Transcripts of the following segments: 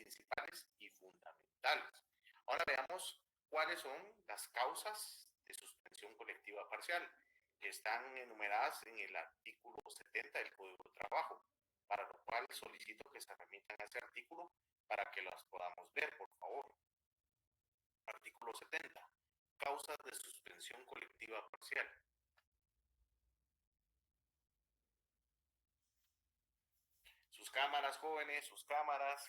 principales y fundamentales. Ahora veamos cuáles son las causas de suspensión colectiva parcial, que están enumeradas en el artículo 70 del Código de Trabajo, para lo cual solicito que se remitan a ese artículo para que las podamos ver, por favor. Artículo 70. Causas de suspensión colectiva parcial. Sus cámaras, jóvenes, sus cámaras.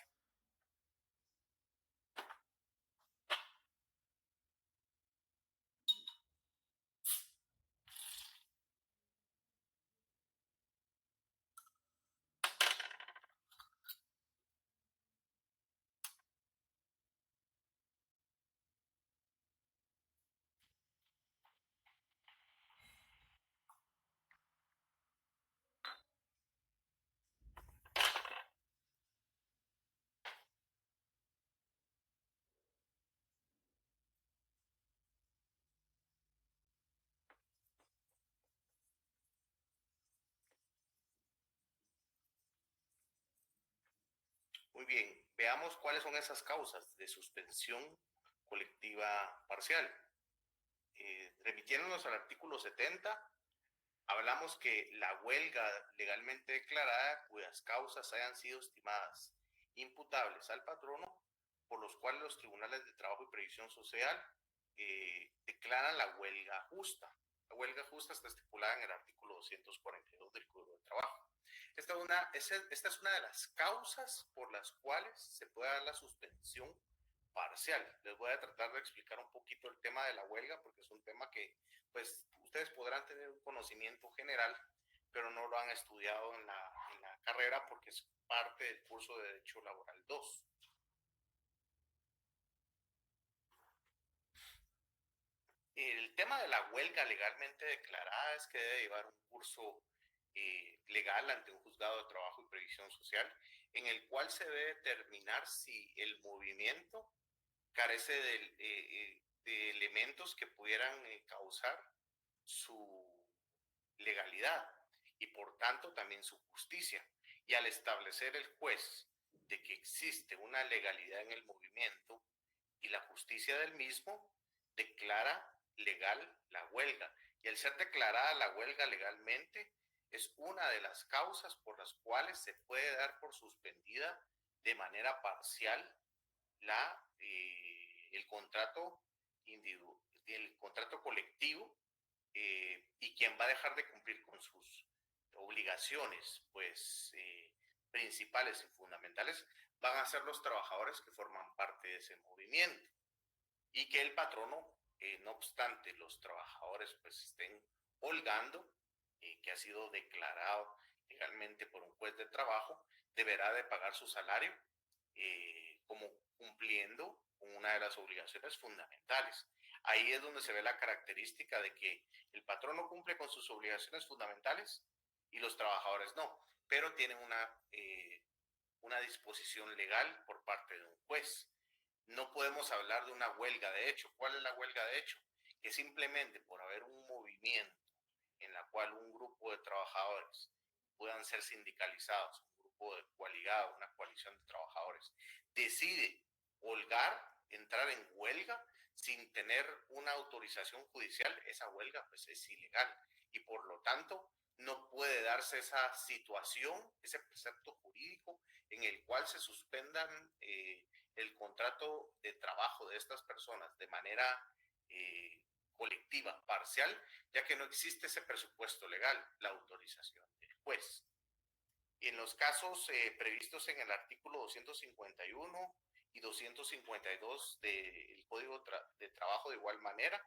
Muy bien, veamos cuáles son esas causas de suspensión colectiva parcial. Remitiéndonos al artículo 70, hablamos que la huelga legalmente declarada cuyas causas hayan sido estimadas imputables al patrono, por los cuales los tribunales de trabajo y previsión social declaran la huelga justa. La huelga justa está estipulada en el artículo 242 del Código de Trabajo. Esta es una de las causas por las cuales se puede dar la suspensión parcial. Les voy a tratar de explicar un poquito el tema de la huelga, porque es un tema que pues ustedes podrán tener un conocimiento general, pero no lo han estudiado en la carrera porque es parte del curso de Derecho Laboral 2. El tema de la huelga legalmente declarada es que debe llevar un curso legal ante un juzgado de trabajo y previsión social, en el cual se debe determinar si el movimiento carece de elementos que pudieran causar su legalidad y por tanto también su justicia. Y al establecer el juez de que existe una legalidad en el movimiento y la justicia del mismo, declara legal la huelga. Y al ser declarada la huelga legalmente, es una de las causas por las cuales se puede dar por suspendida de manera parcial el contrato colectivo, y quien va a dejar de cumplir con sus obligaciones pues principales y fundamentales van a ser los trabajadores que forman parte de ese movimiento, y que el patrono, no obstante los trabajadores pues estén holgando, que ha sido declarado legalmente por un juez de trabajo, deberá de pagar su salario como cumpliendo con una de las obligaciones fundamentales. Ahí es donde se ve la característica de que el patrono cumple con sus obligaciones fundamentales y los trabajadores no, pero tienen una disposición legal por parte de un juez. No podemos hablar de una huelga de hecho. ¿Cuál es la huelga de hecho? Que simplemente por haber un movimiento en la cual un grupo de trabajadores puedan ser sindicalizados, un grupo de coaligado, una coalición de trabajadores, decide holgar, entrar en huelga sin tener una autorización judicial, esa huelga pues es ilegal y por lo tanto no puede darse esa situación, ese precepto jurídico en el cual se suspendan el contrato de trabajo de estas personas de manera colectiva, parcial, ya que no existe ese presupuesto legal, la autorización del juez. Y en los casos previstos en el artículo 251 y 252 del Código de Trabajo de igual manera,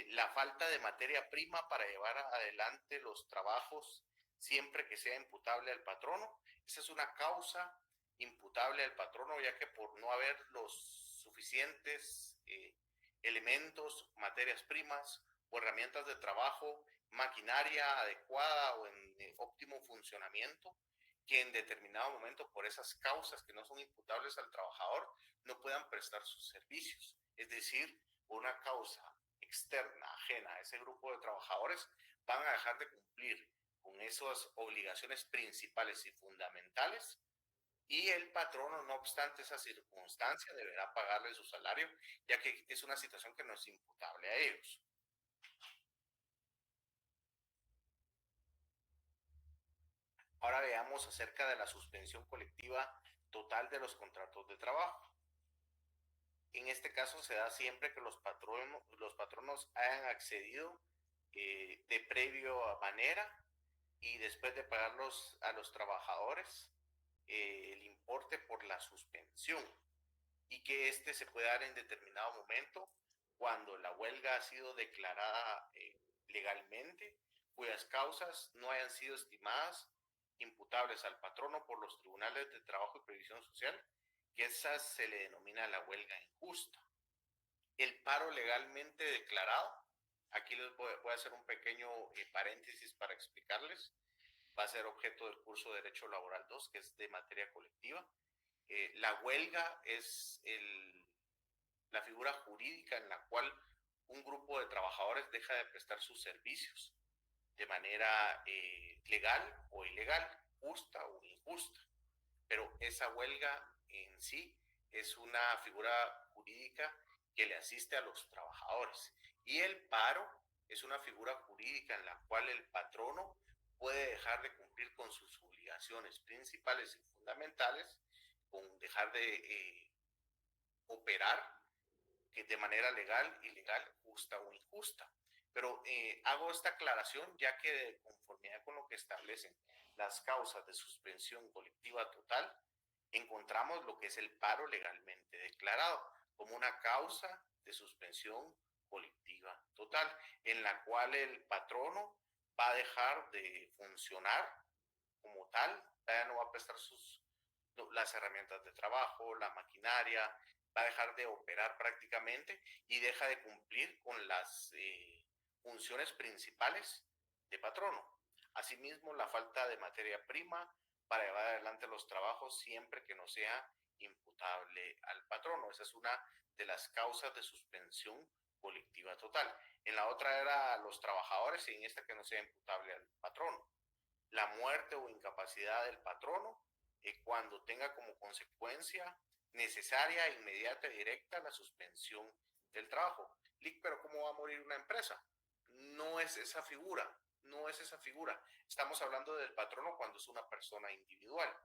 la falta de materia prima para llevar adelante los trabajos siempre que sea imputable al patrono, esa es una causa imputable al patrono, ya que por no haber los suficientes elementos, materias primas o herramientas de trabajo, maquinaria adecuada o en óptimo funcionamiento, que en determinado momento por esas causas que no son imputables al trabajador no puedan prestar sus servicios. Es decir, una causa externa, ajena a ese grupo de trabajadores, van a dejar de cumplir con esas obligaciones principales y fundamentales Y el patrono, no obstante esa circunstancia, deberá pagarle su salario, ya que es una situación que no es imputable a ellos. Ahora veamos acerca de la suspensión colectiva total de los contratos de trabajo. En este caso se da siempre que los patronos hayan accedido de previo manera y después de pagarlos a los trabajadores el importe por la suspensión, y que este se puede dar en determinado momento cuando la huelga ha sido declarada legalmente, cuyas causas no hayan sido estimadas imputables al patrono por los tribunales de trabajo y previsión social, que esa se le denomina la huelga injusta. El paro legalmente declarado, aquí les voy a hacer un pequeño paréntesis para explicarles, va a ser objeto del curso de Derecho Laboral 2, que es de materia colectiva. La huelga es la figura jurídica en la cual un grupo de trabajadores deja de prestar sus servicios de manera legal o ilegal, justa o injusta. Pero esa huelga en sí es una figura jurídica que le asiste a los trabajadores. Y el paro es una figura jurídica en la cual el patrono puede dejar de cumplir con sus obligaciones principales y fundamentales, con dejar de operar de manera legal, ilegal, justa o injusta. Pero hago esta aclaración ya que de conformidad con lo que establecen las causas de suspensión colectiva total, encontramos lo que es el paro legalmente declarado como una causa de suspensión colectiva total, en la cual el patrono va a dejar de funcionar como tal, ya no va a prestar las herramientas de trabajo, la maquinaria, va a dejar de operar prácticamente y deja de cumplir con las funciones principales de patrono. Asimismo, la falta de materia prima para llevar adelante los trabajos siempre que no sea imputable al patrono. Esa es una de las causas de suspensión colectiva total. En la otra era los trabajadores y en esta que no sea imputable al patrono. La muerte o incapacidad del patrono cuando tenga como consecuencia necesaria, inmediata y directa la suspensión del trabajo. Lick, pero ¿cómo va a morir una empresa? No es esa figura, no es esa figura. Estamos hablando del patrono cuando es una persona individual.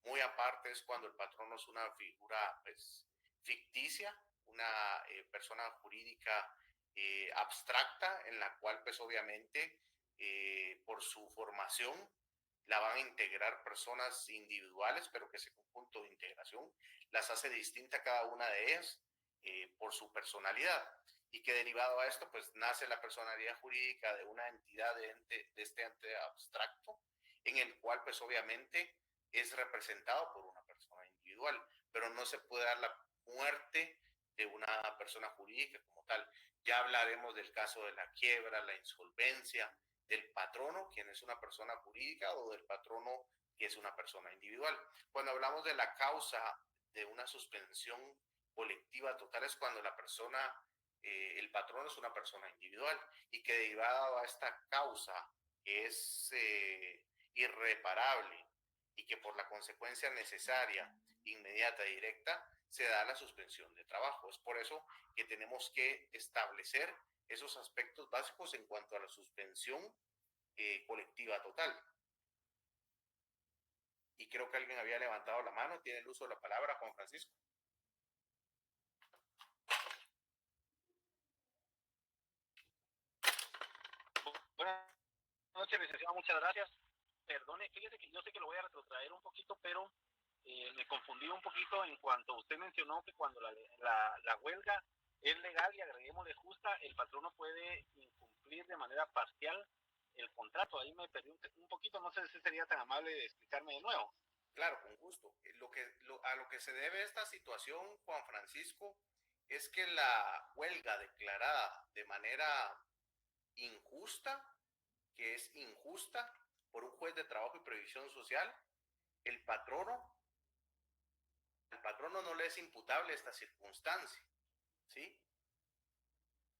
Muy aparte es cuando el patrono es una figura pues, ficticia, una persona jurídica abstracta en la cual pues obviamente por su formación la van a integrar personas individuales, pero que ese conjunto de integración las hace distinta cada una de ellas por su personalidad, y que derivado a esto pues nace la personalidad jurídica de una entidad de este ente abstracto, en el cual pues obviamente es representado por una persona individual, pero no se puede dar la muerte de una persona jurídica como tal. Ya hablaremos del caso de la quiebra, la insolvencia, del patrono, quien es una persona jurídica, o del patrono, que es una persona individual. Cuando hablamos de la causa de una suspensión colectiva total es cuando la persona, el patrono es una persona individual y que derivado a esta causa que es irreparable y que por la consecuencia necesaria, inmediata y directa, se da la suspensión de trabajo. Es por eso que tenemos que establecer esos aspectos básicos en cuanto a la suspensión colectiva total. Y creo que alguien había levantado la mano, tiene el uso de la palabra, Juan Francisco. Buenas noches, licenciado, muchas gracias. Perdone, fíjese que yo sé que lo voy a retrotraer un poquito, pero me confundí un poquito en cuanto usted mencionó que cuando la huelga es legal y agreguémosle justa, el patrono puede incumplir de manera parcial el contrato. Ahí me perdí un poquito, no sé si sería tan amable de explicarme de nuevo. Claro, con gusto. A lo que se debe esta situación, Juan Francisco, es que la huelga declarada de manera injusta, que es injusta por un juez de trabajo y previsión social, el patrono, al patrono no le es imputable esta circunstancia, ¿sí?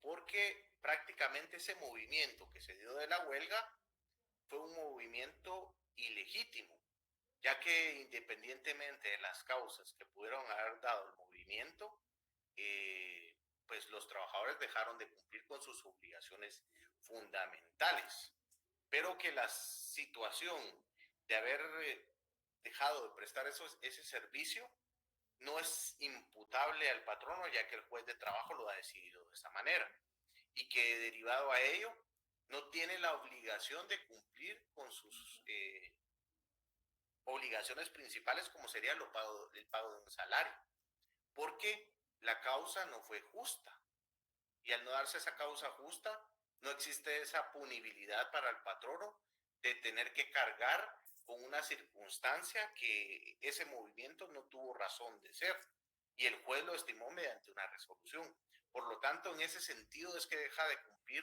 Porque prácticamente ese movimiento que se dio de la huelga fue un movimiento ilegítimo, ya que independientemente de las causas que pudieron haber dado el movimiento, pues los trabajadores dejaron de cumplir con sus obligaciones fundamentales, pero que la situación de haber dejado de prestar ese servicio no es imputable al patrono, ya que el juez de trabajo lo ha decidido de esa manera, y que derivado a ello no tiene la obligación de cumplir con sus obligaciones principales, como sería el pago de un salario, porque la causa no fue justa, y al no darse esa causa justa, no existe esa punibilidad para el patrono de tener que cargar con una circunstancia que ese movimiento no tuvo razón de ser, y el juez lo estimó mediante una resolución. Por lo tanto, en ese sentido es que deja de cumplir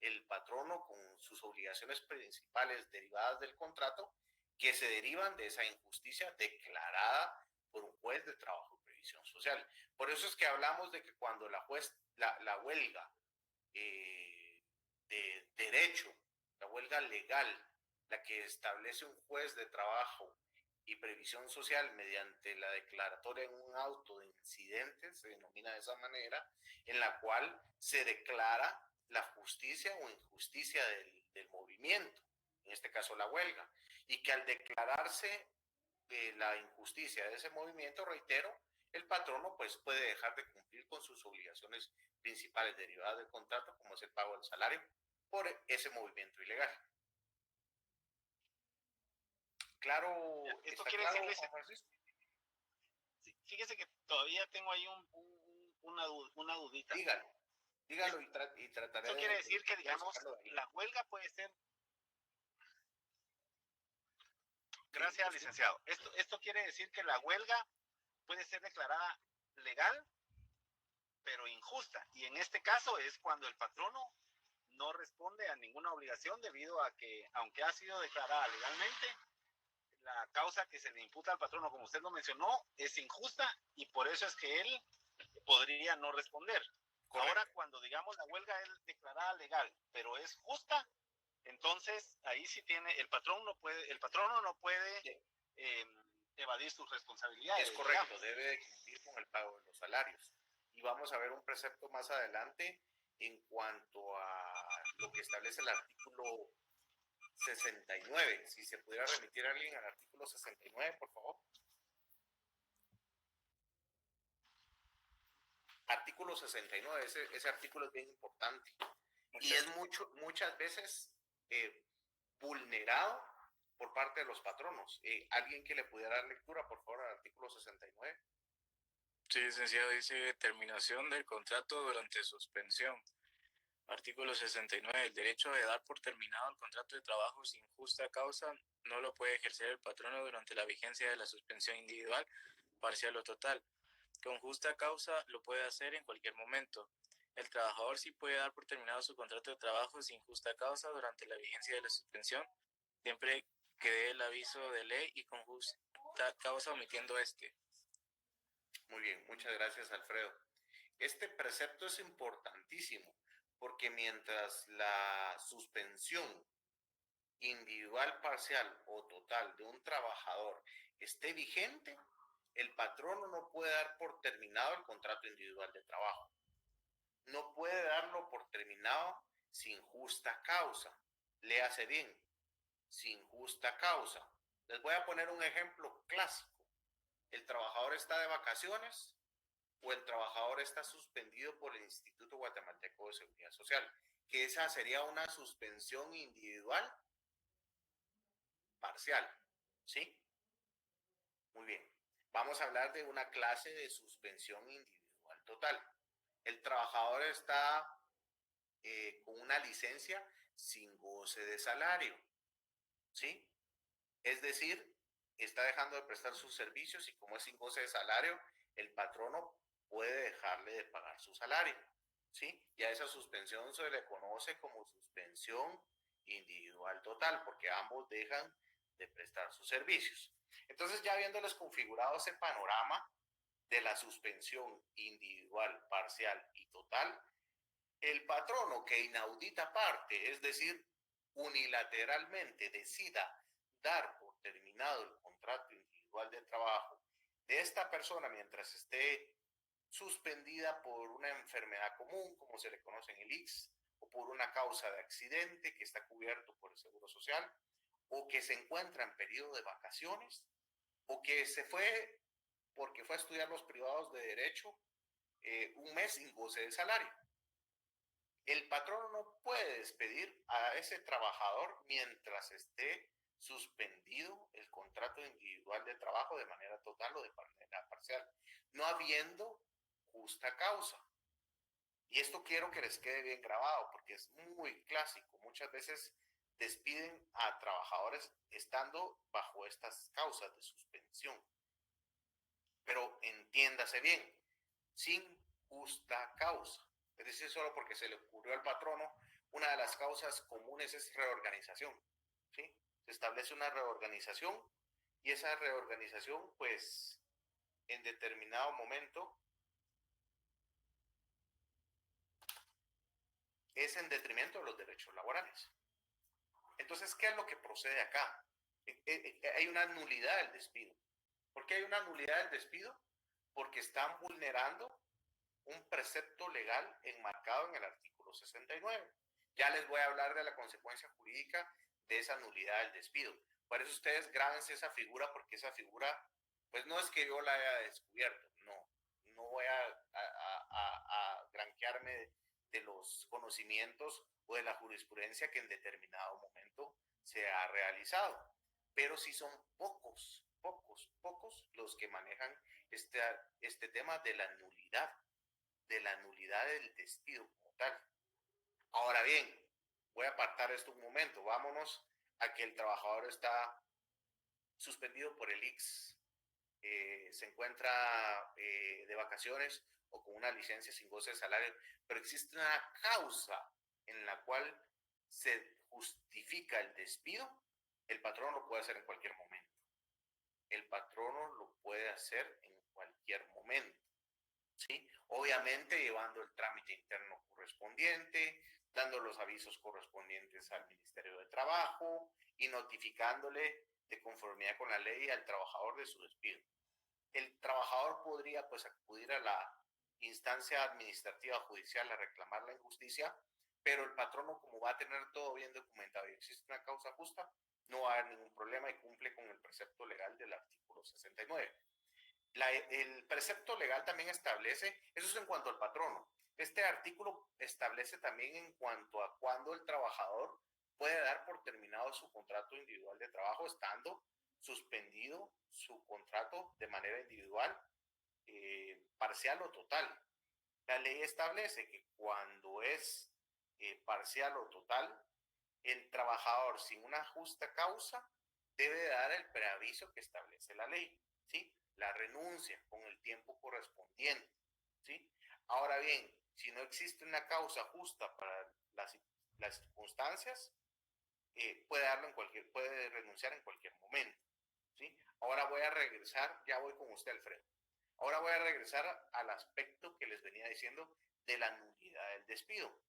el patrono con sus obligaciones principales derivadas del contrato, que se derivan de esa injusticia declarada por un juez de trabajo y previsión social. Por eso es que hablamos de que cuando la huelga de derecho, la huelga legal, la que establece un juez de trabajo y previsión social mediante la declaratoria en un auto de incidentes, se denomina de esa manera, en la cual se declara la justicia o injusticia del movimiento, en este caso la huelga, y que al declararse la injusticia de ese movimiento, reitero, el patrono pues puede dejar de cumplir con sus obligaciones principales derivadas del contrato, como es el pago del salario, por ese movimiento ilegal. ¿Claro? Esto ¿Está quiere claro, decirles, Juan Francisco? fíjese que todavía tengo ahí una dudita. Dígalo, dígalo y trataré Esto quiere decir que, digamos, de la huelga puede ser... Gracias, licenciado. Esto quiere decir que la huelga puede ser declarada legal, pero injusta. Y en este caso es cuando el patrono no responde a ninguna obligación debido a que, aunque ha sido declarada legalmente, la causa que se le imputa al patrono, como usted lo mencionó, es injusta y por eso es que él podría no responder. Correcto. Ahora, cuando digamos la huelga es declarada legal, pero es justa, entonces ahí sí tiene, el patrono no puede sí. Evadir sus responsabilidades. Es correcto, digamos. Debe de cumplir con el pago de los salarios. Y vamos a ver un precepto más adelante en cuanto a lo que establece el artículo 69. Si se pudiera remitir a alguien al artículo 69, por favor. Artículo 69, ese artículo es bien importante. Y es muchas veces vulnerado por parte de los patronos. ¿Alguien que le pudiera dar lectura, por favor, al artículo 69? Sí, licenciado, dice terminación del contrato durante suspensión. Artículo 69. El derecho de dar por terminado el contrato de trabajo sin justa causa no lo puede ejercer el patrono durante la vigencia de la suspensión individual, parcial o total. Con justa causa lo puede hacer en cualquier momento. El trabajador sí puede dar por terminado su contrato de trabajo sin justa causa durante la vigencia de la suspensión, siempre que dé el aviso de ley y con justa causa omitiendo este. Muy bien, muchas gracias, Alfredo. Este precepto es importantísimo porque mientras la suspensión individual, parcial o total de un trabajador esté vigente, el patrono no puede dar por terminado el contrato individual de trabajo. No puede darlo por terminado sin justa causa. Léase bien, sin justa causa. Les voy a poner un ejemplo clásico. El trabajador está de vacaciones o el trabajador está suspendido por el Instituto Guatemalteco de Seguridad Social, que esa sería una suspensión individual parcial, ¿sí? Muy bien. Vamos a hablar de una clase de suspensión individual total. El trabajador está con una licencia sin goce de salario, ¿sí? Es decir, está dejando de prestar sus servicios y como es sin goce de salario, el patrono puede dejarle de pagar su salario, ¿sí? Y a esa suspensión se le conoce como suspensión individual total, porque ambos dejan de prestar sus servicios. Entonces, ya habiéndoles configurado ese panorama de la suspensión individual, parcial y total, el patrono que inaudita parte, es decir, unilateralmente decida dar por terminado el contrato contrato individual de trabajo de esta persona mientras esté suspendida por una enfermedad común, como se le conoce en el ICS, o por una causa de accidente que está cubierto por el Seguro Social, o que se encuentra en periodo de vacaciones, o que se fue porque fue a estudiar los privados de derecho un mes sin goce de salario. El patrón no puede despedir a ese trabajador mientras esté suspendido el contrato individual de trabajo de manera total o de manera parcial, no habiendo justa causa. Y esto quiero que les quede bien grabado porque es muy clásico. Muchas veces despiden a trabajadores estando bajo estas causas de suspensión. Pero entiéndase bien, sin justa causa. Es decir, solo porque se le ocurrió al patrono, una de las causas comunes es reorganización. ¿Sí? Se establece una reorganización y esa reorganización, pues, en determinado momento es en detrimento de los derechos laborales. Entonces, ¿qué es lo que procede acá? Hay una nulidad del despido. ¿Por qué hay una nulidad del despido? Porque están vulnerando un precepto legal enmarcado en el artículo 69. Ya les voy a hablar de la consecuencia jurídica de esa nulidad del despido. Por eso ustedes grábense esa figura, porque esa figura, pues no es que yo la haya descubierto, no voy a granjearme de los conocimientos o de la jurisprudencia que en determinado momento se ha realizado, pero sí son pocos los que manejan este tema de la nulidad del despido como tal. Ahora bien, voy a apartar esto un momento, vámonos a que el trabajador está suspendido por el ICS, se encuentra de vacaciones o con una licencia sin goce de salario, pero existe una causa en la cual se justifica el despido. El patrón lo puede hacer en cualquier momento. El patrono lo puede hacer en cualquier momento, ¿sí? Obviamente llevando el trámite interno correspondiente, dando los avisos correspondientes al Ministerio de Trabajo y notificándole de conformidad con la ley al trabajador de su despido. El trabajador podría pues acudir a la instancia administrativa judicial a reclamar la injusticia, pero el patrono, como va a tener todo bien documentado y existe una causa justa, no va a haber ningún problema y cumple con el precepto legal del artículo 69. El precepto legal también establece, eso es en cuanto al patrono, este artículo establece también en cuanto a cuándo el trabajador puede dar por terminado su contrato individual de trabajo estando suspendido su contrato de manera individual, parcial o total. La ley establece que cuando es parcial o total, el trabajador sin una justa causa debe dar el preaviso que establece la ley, ¿sí? La renuncia con el tiempo correspondiente, ¿sí? Ahora bien, si no existe una causa justa para las circunstancias, puede renunciar en cualquier momento, ¿sí? Ahora voy a regresar, ya voy con usted, Alfredo. Ahora voy a regresar al aspecto que les venía diciendo de la nulidad del despido.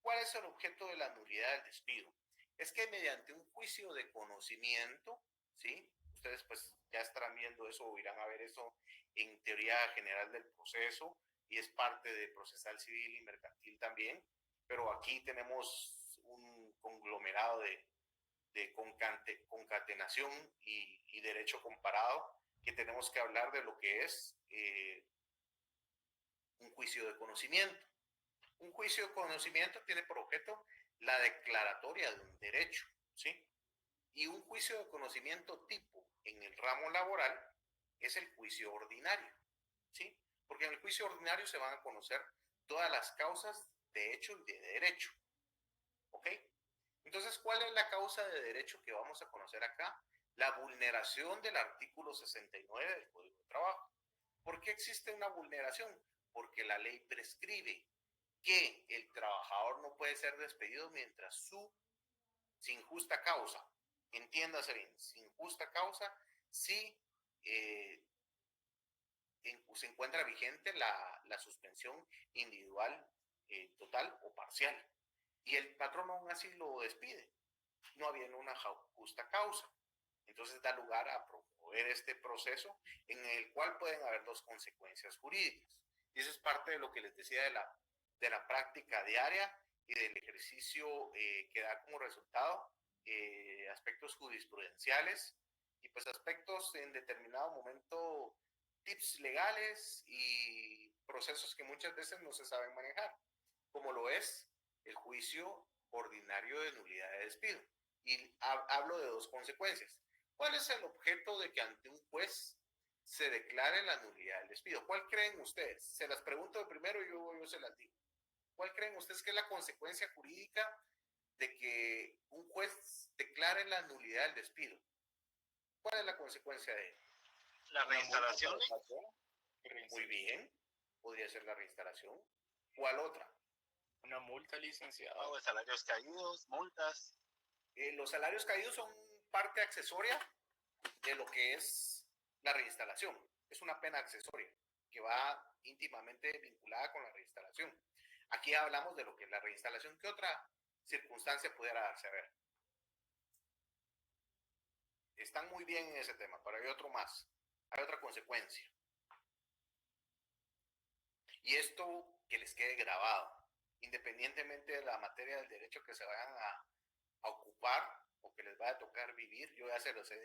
¿Cuál es el objeto de la nulidad del despido? Es que mediante un juicio de conocimiento, ¿sí? Ustedes pues ya estarán viendo eso o irán a ver eso en teoría general del proceso y es parte de procesal civil y mercantil también, pero aquí tenemos un conglomerado de concatenación y derecho comparado que tenemos que hablar de lo que es un juicio de conocimiento. Un juicio de conocimiento tiene por objeto la declaratoria de un derecho, ¿sí? Y un juicio de conocimiento tipo en el ramo laboral es el juicio ordinario, ¿sí? Porque en el juicio ordinario se van a conocer todas las causas de hecho y de derecho, ¿ok? Entonces, ¿cuál es la causa de derecho que vamos a conocer acá? La vulneración del artículo 69 del Código de Trabajo. ¿Por qué existe una vulneración? Porque la ley prescribe que el trabajador no puede ser despedido mientras sin justa causa, entiéndase bien, sin justa causa, si se encuentra vigente la suspensión individual total o parcial. Y el patrón aún así lo despide, no habiendo una justa causa. Entonces da lugar a promover promover este proceso en el cual pueden haber dos consecuencias jurídicas. Y eso es parte de lo que les decía de la práctica diaria y del ejercicio que da como resultado aspectos jurisprudenciales y pues aspectos en determinado momento, tips legales y procesos que muchas veces no se saben manejar, como lo es el juicio ordinario de nulidad de despido. Y hablo de dos consecuencias. ¿Cuál es el objeto de que ante un juez se declare la nulidad del despido? ¿Cuál creen ustedes? Se las pregunto de primero y yo se las digo. ¿Cuál creen ustedes que es la consecuencia jurídica de que un juez declare la nulidad del despido? ¿Cuál es la consecuencia de ello? La reinstalación. Muy bien. Podría ser la reinstalación. ¿Cuál otra? Una multa, licenciado. Pago de salarios caídos, multas. Los salarios caídos son parte accesoria de lo que es la reinstalación. Es una pena accesoria que va íntimamente vinculada con la reinstalación. Aquí hablamos de lo que es la reinstalación. ¿Qué otra circunstancia pudiera darse? A ver. Están muy bien en ese tema, pero hay otro más. Hay otra consecuencia. Y esto que les quede grabado, independientemente de la materia del derecho que se vayan a ocupar o que les vaya a tocar vivir, yo ya se los he dicho